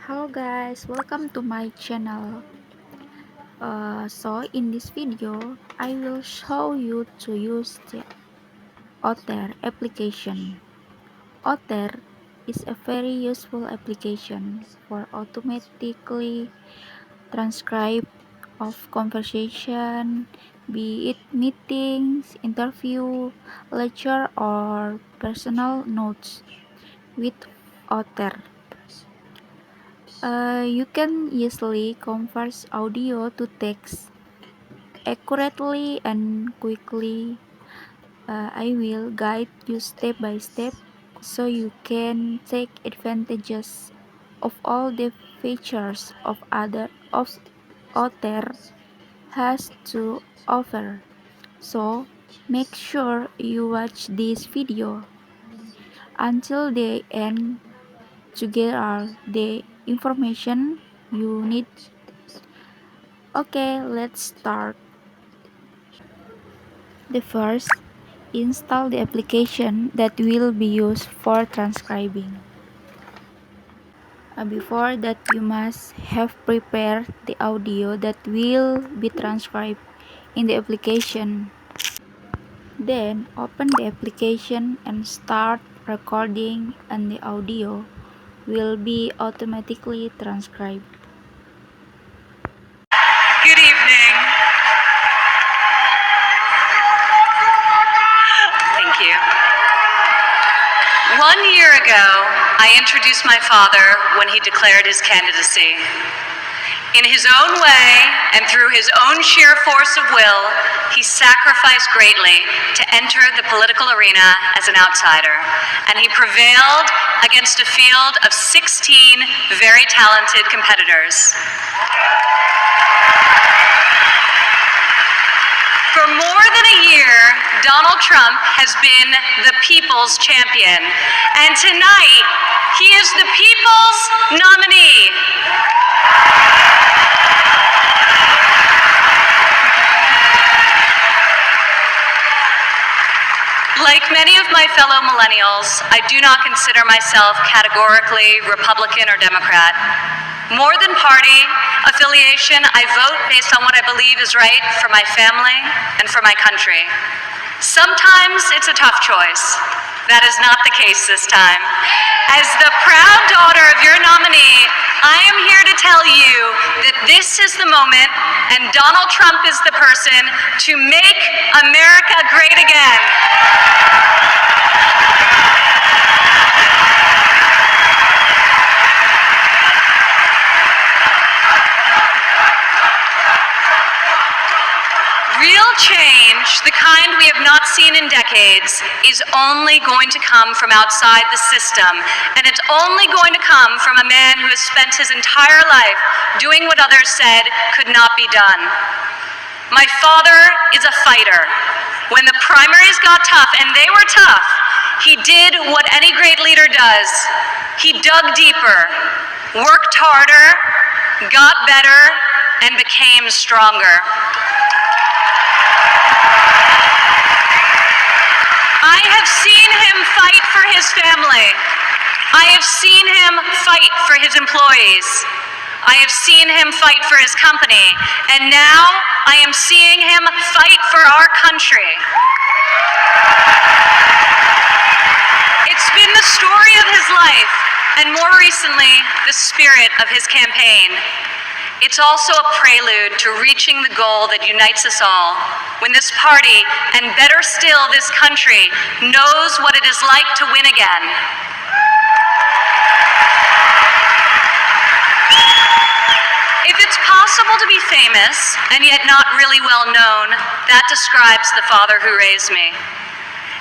Hello guys, welcome to my channel. So in this video, I will show you to use the Otter application. Otter is a very useful application for automatically transcribe of conversation, be it meetings, interview, lecture, or personal notes with Otter. You can easily convert audio to text accurately and quickly. I will guide you step by step so you can take advantages of all the features of Otter has to offer. So make sure you watch this video until the end to get all the information you need. Okay, let's start. The first, install the application that will be used for transcribing. Before that, you must have prepared the audio that will be transcribed in the application. Then, open the application and start recording, and the audio will be automatically transcribed. Good evening. Thank you. 1 year ago, I introduced my father when he declared his candidacy. In his own way and through his own sheer force of will, he sacrificed greatly to enter the political arena as an outsider, and he prevailed against a field of 16 very talented competitors. For more than a year, Donald Trump has been the people's champion, and tonight, he is the people's nominee. Like many of my fellow millennials, I do not consider myself categorically Republican or Democrat. More than party affiliation, I vote based on what I believe is right for my family and for my country. Sometimes it's a tough choice. That is not the case this time. As the proud daughter of your nominee, I am here to tell you that this is the moment, and Donald Trump is the person to make America great again. Real change, the kind we have not seen in decades, is only going to come from outside the system, and it's only going to come from a man who has spent his entire life doing what others said could not be done. My father is a fighter. When the primaries got tough, and they were tough, he did what any great leader does. He dug deeper, worked harder, got better, and became stronger. I have seen him fight for his family. I have seen him fight for his employees. I have seen him fight for his company. And now I am seeing him fight for our country. It's been the story of his life, and more recently, the spirit of his campaign. It's also a prelude to reaching the goal that unites us all, when this party, and better still this country, knows what it is like to win again. If it's possible to be famous, and yet not really well known, that describes the father who raised me.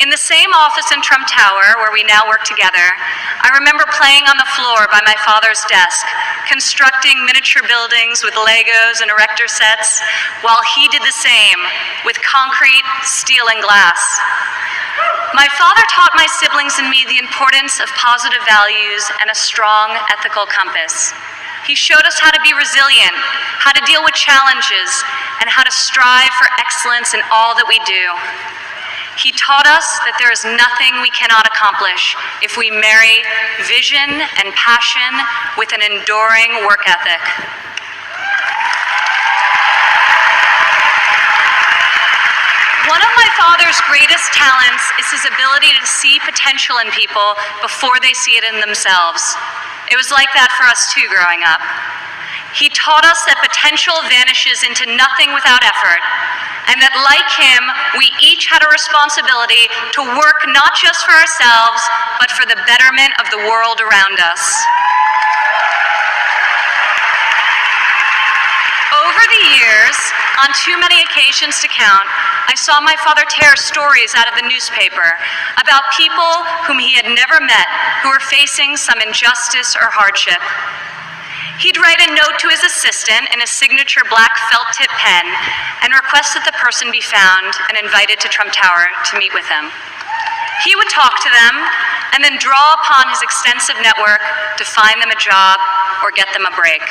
In the same office in Trump Tower, where we now work together, I remember playing on the floor by my father's desk, constructing miniature buildings with Legos and erector sets, while he did the same with concrete, steel, and glass. My father taught my siblings and me the importance of positive values and a strong ethical compass. He showed us how to be resilient, how to deal with challenges, and how to strive for excellence in all that we do. He taught us that there is nothing we cannot accomplish if we marry vision and passion with an enduring work ethic. One of my father's greatest talents is his ability to see potential in people before they see it in themselves. It was like that for us too growing up. He taught us that potential vanishes into nothing without effort, and that like him, we each had a responsibility to work not just for ourselves, but for the betterment of the world around us. Over the years, on too many occasions to count, I saw my father tear stories out of the newspaper about people whom he had never met who were facing some injustice or hardship. He'd write a note to his assistant in a signature black felt-tip pen and request that the person be found and invited to Trump Tower to meet with him. He would talk to them and then draw upon his extensive network to find them a job or get them a break.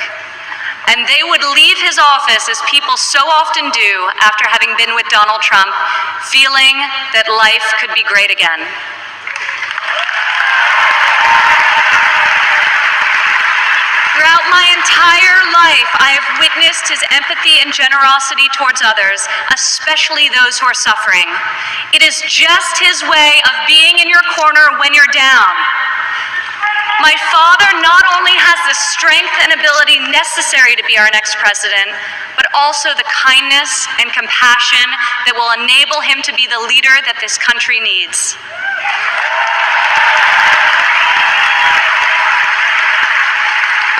And they would leave his office, as people so often do after having been with Donald Trump, feeling that life could be great again. Throughout my entire life, I have witnessed his empathy and generosity towards others, especially those who are suffering. It is just his way of being in your corner when you're down. My father not only has the strength and ability necessary to be our next president, but also the kindness and compassion that will enable him to be the leader that this country needs.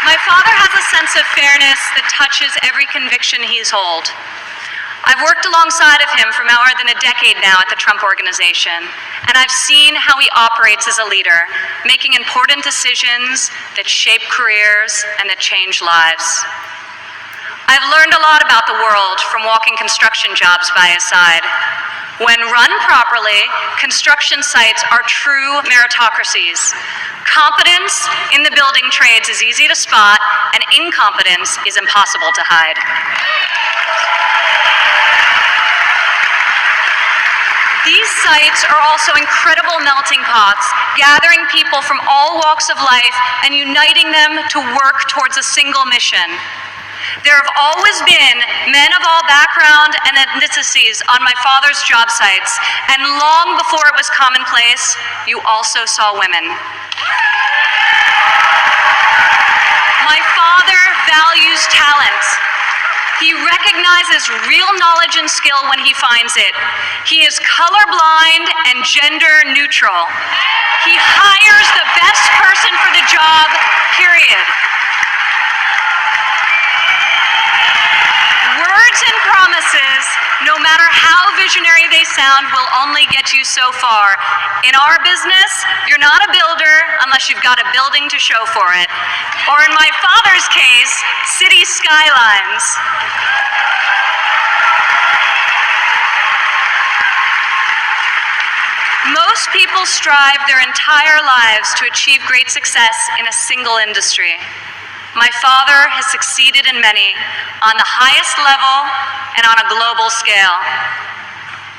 My father has a sense of fairness that touches every conviction he's held. I've worked alongside of him for more than a decade now at the Trump Organization, and I've seen how he operates as a leader, making important decisions that shape careers and that change lives. I've learned a lot about the world from walking construction jobs by his side. When run properly, construction sites are true meritocracies. Competence in the building trades is easy to spot, and incompetence is impossible to hide. These sites are also incredible melting pots, gathering people from all walks of life and uniting them to work towards a single mission. There have always been men of all background and ethnicities on my father's job sites, and long before it was commonplace, you also saw women. My father values talent. He recognizes real knowledge and skill when he finds it. He is colorblind and gender neutral. He hires the best person for the job, period. Words and promises, no matter how visionary they sound, will only get you so far. In our business, you're not a builder unless you've got a building to show for it. Or in my father's case, city skylines. Most people strive their entire lives to achieve great success in a single industry. My father has succeeded in many, on the highest level and on a global scale.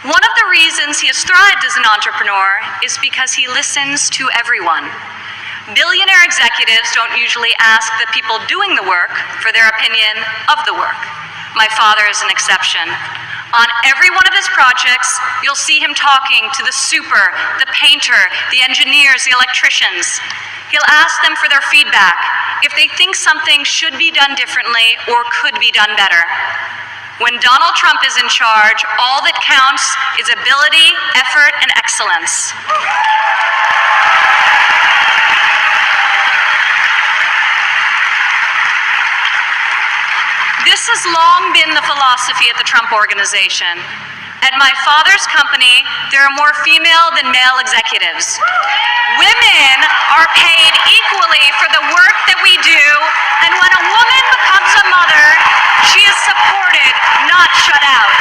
One of the reasons he has thrived as an entrepreneur is because he listens to everyone. Billionaire executives don't usually ask the people doing the work for their opinion of the work. My father is an exception. On every one of his projects, you'll see him talking to the super, the painter, the engineers, the electricians. He'll ask them for their feedback, if they think something should be done differently or could be done better. When Donald Trump is in charge, all that counts is ability, effort, and excellence. This has long been the philosophy at the Trump Organization. At my father's company, there are more female than male executives. Women are paid equally for the work that we do, and when a woman becomes a mother, she is supported, not shut out.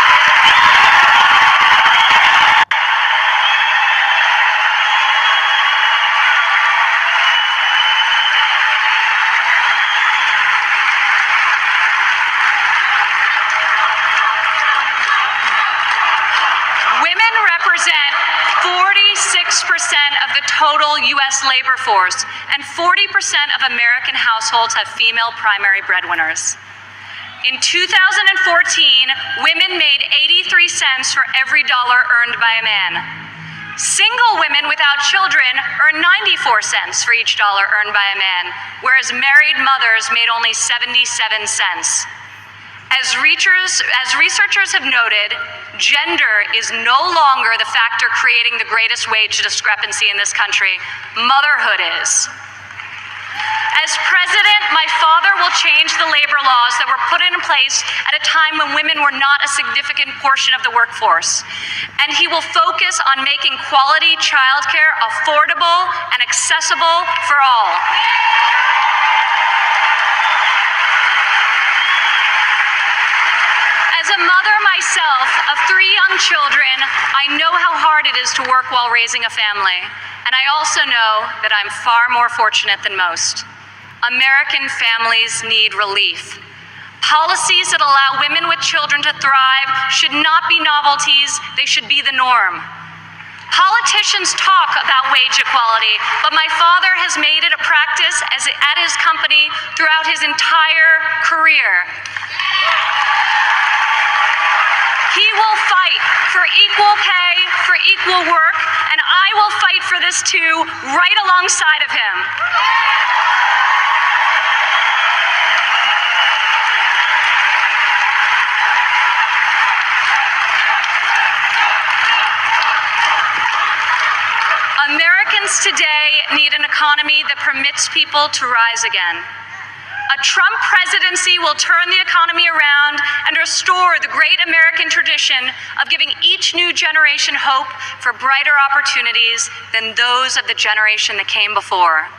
Women represent of the total U.S. labor force, and 40% of American households have female primary breadwinners. In 2014, women made 83 cents for every dollar earned by a man. Single women without children earn 94 cents for each dollar earned by a man, whereas married mothers made only 77 cents. As researchers have noted, gender is no longer the factor creating the greatest wage discrepancy in this country. Motherhood is. As president, my father will change the labor laws that were put in place at a time when women were not a significant portion of the workforce. And he will focus on making quality childcare affordable and accessible for all. As a mother myself of 3 young children, I know how hard it is to work while raising a family. And I also know that I'm far more fortunate than most. American families need relief. Policies that allow women with children to thrive should not be novelties, they should be the norm. Politicians talk about wage equality, but my father has made it a practice at his company throughout his entire career. He will fight for equal pay, for equal work, and I will fight for this too, right alongside of him. Americans today need an economy that permits people to rise again. A Trump presidency will turn the economy around and restore the great American tradition of giving each new generation hope for brighter opportunities than those of the generation that came before.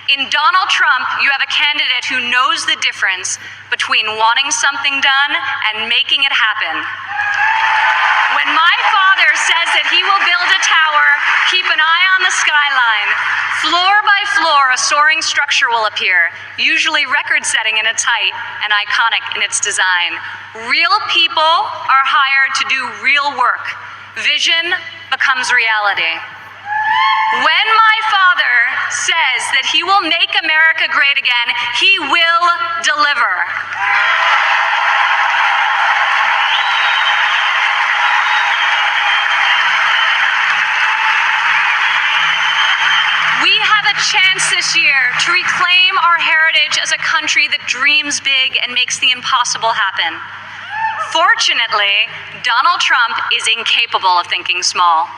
In Donald Trump, you have a candidate who knows the difference between wanting something done and making it happen. When my father says that he will build a tower, keep an eye on the skyline. Floor by floor, a soaring structure will appear, usually record-setting in its height and iconic in its design. Real people are hired to do real work. Vision becomes reality. When my father says that he will make America great again, he will deliver. We have a chance this year to reclaim our heritage as a country that dreams big and makes the impossible happen. Fortunately, Donald Trump is incapable of thinking small.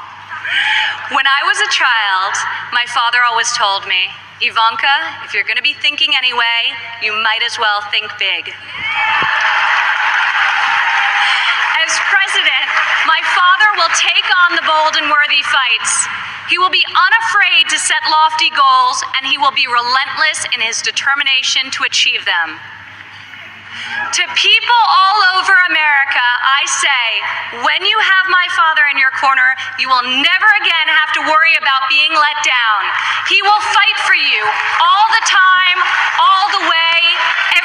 When I was a child, my father always told me, Ivanka, if you're going to be thinking anyway, you might as well think big. As president, my father will take on the bold and worthy fights. He will be unafraid to set lofty goals, and he will be relentless in his determination to achieve them. To people all over America, I say, when you have my father in your corner, you will never again have to worry about being let down. He will fight for you all the time, all the way,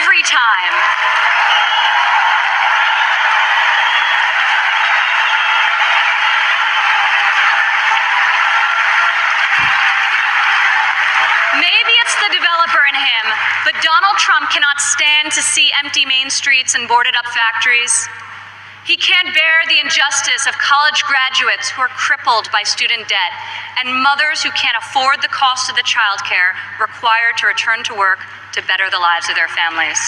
every time. Maybe it's the developer in him, but Donald Trump cannot stand to see empty main streets and boarded up factories. He can't bear the injustice of college graduates who are crippled by student debt and mothers who can't afford the cost of the childcare required to return to work to better the lives of their families.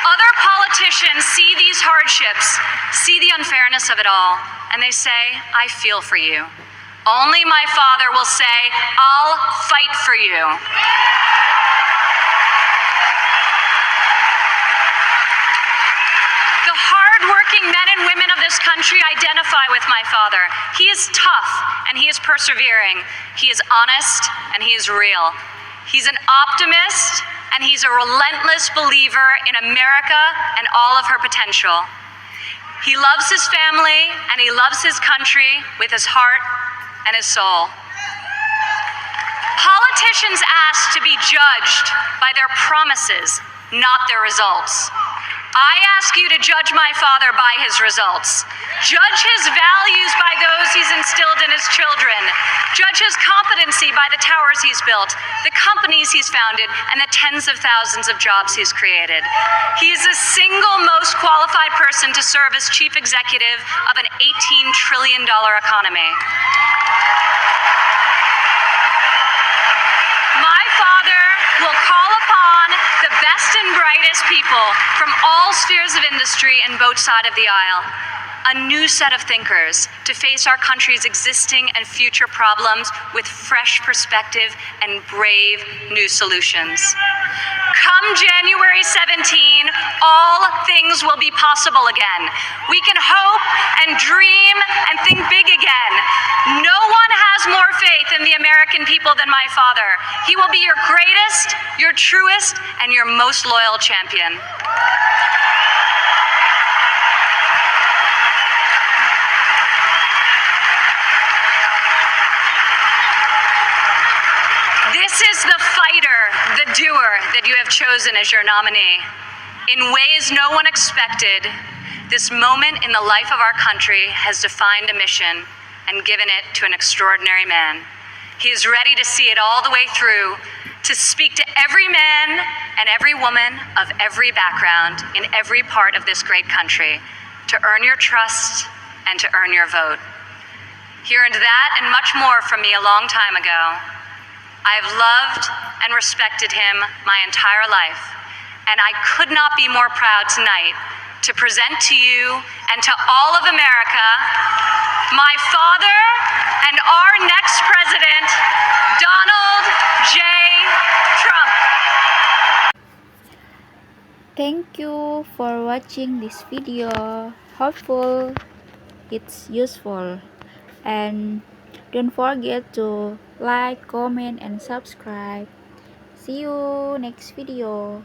Other politicians see these hardships, see the unfairness of it all, and they say, I feel for you. Only my father will say, I'll fight for you. The hard-working men and women of this country identify with my father. He is tough and he is persevering. He is honest and he is real. He's an optimist and he's a relentless believer in America and all of her potential. He loves his family and he loves his country with his heart and his soul. Politicians ask to be judged by their promises, not their results. I ask you to judge my father by his results. Judge his values by those he's instilled in his children. Judge his competency by the towers he's built, the companies he's founded, and the tens of thousands of jobs he's created. He is the single most qualified person to serve as chief executive of an $18 trillion economy. My father will call upon the best and brightest people from all spheres of industry and both sides of the aisle, a new set of thinkers to face our country's existing and future problems with fresh perspective and brave new solutions. Come January 17, all things will be possible again. We can hope and dream and think big again. No one has more faith in the American people than my father. He will be your greatest, your truest, and your most loyal champion. This is the fighter, the doer that you have chosen as your nominee. In ways no one expected, this moment in the life of our country has defined a mission and given it to an extraordinary man. He is ready to see it all the way through, to speak to every man and every woman of every background in every part of this great country, to earn your trust and to earn your vote. He earned that and much more from me a long time ago. I have loved and respected him my entire life, and I could not be more proud tonight to present to you and to all of America my father and our next president, Donald J. Trump. Thank you for watching this video. Hopeful it's useful, and don't forget to like, comment, and subscribe. See you next video.